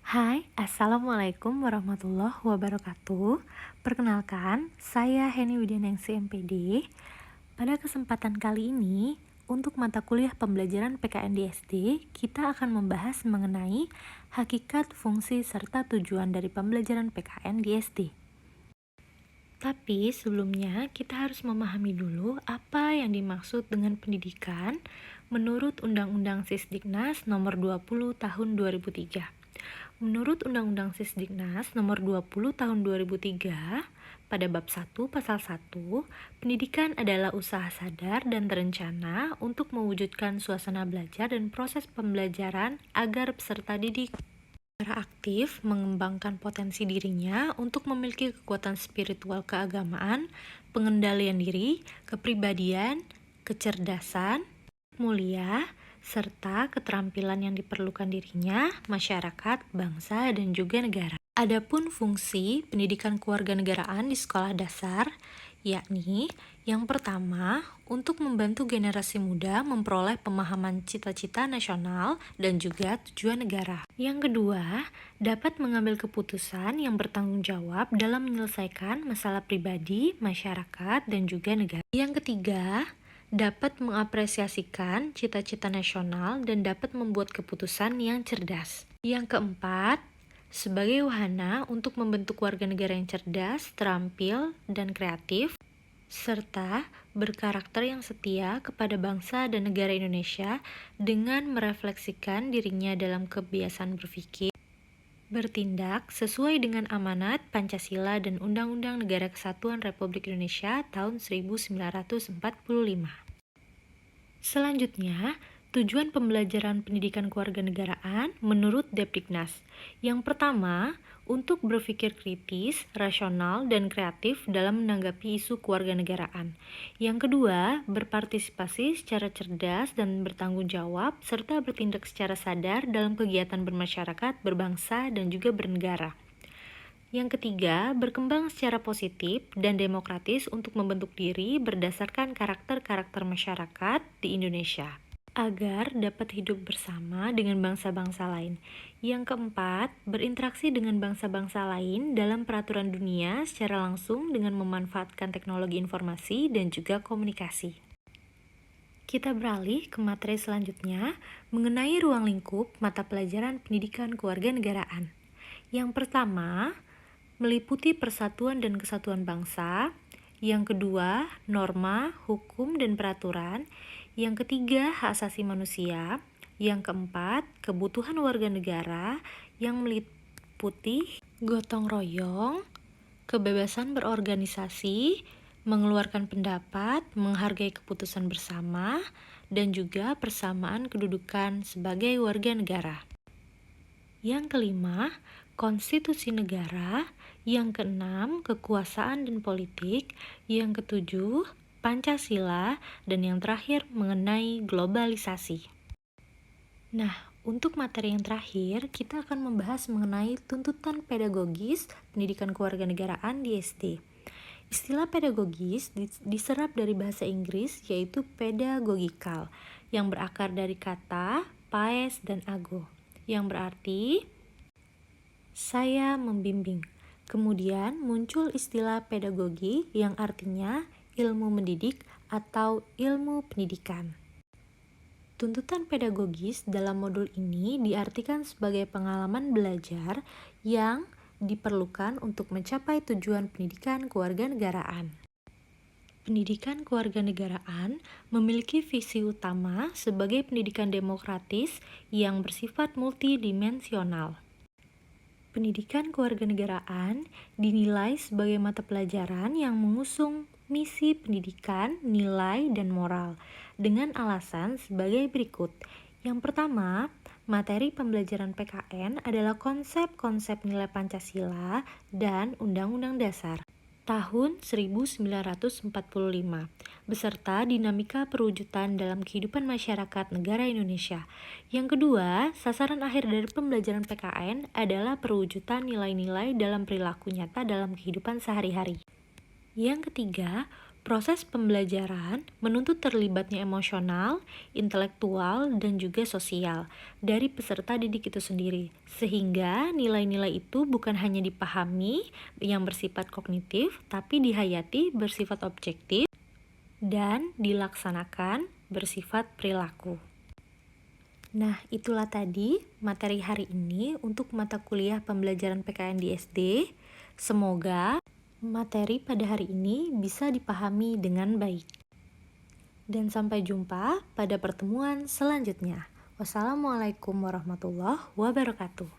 Hai, Assalamualaikum warahmatullahi wabarakatuh. Perkenalkan, saya Heni Widianingsi MPD. Pada kesempatan kali ini, untuk mata kuliah pembelajaran PKN di SD, kita akan membahas mengenai hakikat, fungsi, serta tujuan dari pembelajaran PKN di SD. Tapi sebelumnya, kita harus memahami dulu apa yang dimaksud dengan pendidikan menurut Undang-Undang Sisdiknas Nomor 20 Tahun 2003. Menurut Undang-Undang Sisdiknas Nomor 20 Tahun 2003, pada bab 1 pasal 1, pendidikan adalah usaha sadar dan terencana untuk mewujudkan suasana belajar dan proses pembelajaran agar peserta didik secara aktif mengembangkan potensi dirinya untuk memiliki kekuatan spiritual keagamaan, pengendalian diri, kepribadian, kecerdasan, mulia, serta keterampilan yang diperlukan dirinya, masyarakat, bangsa, dan juga negara. Adapun fungsi pendidikan kewarganegaraan di sekolah dasar, yakni yang pertama, untuk membantu generasi muda memperoleh pemahaman cita-cita nasional dan juga tujuan negara. Yang kedua, dapat mengambil keputusan yang bertanggung jawab dalam menyelesaikan masalah pribadi, masyarakat, dan juga negara. Yang ketiga, dapat mengapresiasikan cita-cita nasional dan dapat membuat keputusan yang cerdas. Yang keempat, sebagai wahana untuk membentuk warga negara yang cerdas, terampil, dan kreatif, serta berkarakter yang setia kepada bangsa dan negara Indonesia dengan merefleksikan dirinya dalam kebiasaan berpikir, bertindak sesuai dengan amanat Pancasila dan Undang-Undang Negara Kesatuan Republik Indonesia tahun 1945. Selanjutnya, tujuan pembelajaran pendidikan kewarganegaraan menurut Depdiknas. Yang pertama, untuk berpikir kritis, rasional, dan kreatif dalam menanggapi isu kewarganegaraan. Yang kedua, berpartisipasi secara cerdas dan bertanggung jawab, serta bertindak secara sadar dalam kegiatan bermasyarakat, berbangsa, dan juga bernegara. Yang ketiga, berkembang secara positif dan demokratis untuk membentuk diri berdasarkan karakter-karakter masyarakat di Indonesia agar dapat hidup bersama dengan bangsa-bangsa lain. Yang keempat, berinteraksi dengan bangsa-bangsa lain dalam peraturan dunia secara langsung dengan memanfaatkan teknologi informasi dan juga komunikasi. Kita beralih ke materi selanjutnya mengenai ruang lingkup mata pelajaran pendidikan kewarganegaraan. Yang pertama, meliputi persatuan dan kesatuan bangsa. Yang kedua, norma, hukum, dan peraturan. Yang ketiga, hak asasi manusia. Yang keempat, kebutuhan warga negara yang meliputi gotong royong, kebebasan berorganisasi, mengeluarkan pendapat, menghargai keputusan bersama, dan juga persamaan kedudukan sebagai warga negara. Yang kelima, konstitusi negara. Yang keenam, kekuasaan dan politik. Yang ketujuh, Pancasila. Dan yang terakhir, mengenai globalisasi. Nah, untuk materi yang terakhir, kita akan membahas mengenai tuntutan pedagogis pendidikan kewarganegaraan di SD. Istilah pedagogis diserap dari bahasa Inggris yaitu pedagogical, yang berakar dari kata paes dan ago, yang berarti saya membimbing. Kemudian muncul istilah pedagogi yang artinya ilmu mendidik atau ilmu pendidikan. Tuntutan pedagogis dalam modul ini diartikan sebagai pengalaman belajar yang diperlukan untuk mencapai tujuan pendidikan kewarganegaraan. Pendidikan kewarganegaraan memiliki visi utama sebagai pendidikan demokratis yang bersifat multidimensional. Pendidikan kewarganegaraan dinilai sebagai mata pelajaran yang mengusung misi pendidikan, nilai, dan moral dengan alasan sebagai berikut. Yang pertama, materi pembelajaran PKN adalah konsep-konsep nilai Pancasila dan Undang-Undang Dasar tahun 1945, beserta dinamika perwujudan dalam kehidupan masyarakat negara Indonesia. Yang kedua, sasaran akhir dari pembelajaran PKN adalah perwujudan nilai-nilai dalam perilaku nyata dalam kehidupan sehari-hari. Yang ketiga, Proses pembelajaran menuntut terlibatnya emosional, intelektual, dan juga sosial dari peserta didik itu sendiri. Sehingga nilai-nilai itu bukan hanya dipahami yang bersifat kognitif, tapi dihayati bersifat objektif dan dilaksanakan bersifat perilaku. Nah, itulah tadi materi hari ini untuk mata kuliah pembelajaran PKN di SD. Semoga materi pada hari ini bisa dipahami dengan baik. Dan sampai jumpa pada pertemuan selanjutnya. Wassalamualaikum warahmatullahi wabarakatuh.